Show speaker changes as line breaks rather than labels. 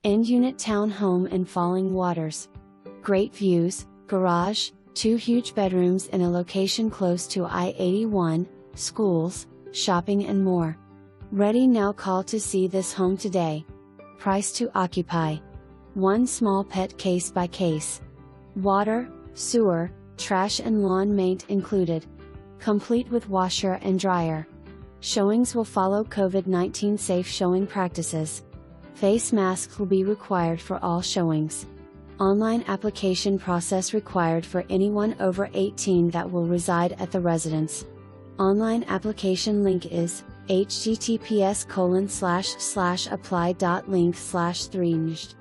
End-unit townhome in Falling Waters. Great views, garage, 2 huge bedrooms in a location close to I-81, schools, shopping and more. Ready now. Call to see this home today. Price to occupy. 1 small pet case by case. Water, sewer, trash and lawn maint included. Complete with washer and dryer. Showings will follow COVID-19 safe showing practices. Face masks will be required for all showings. Online application process required for anyone over 18 that will reside at the residence. Online application link is https://apply.link/3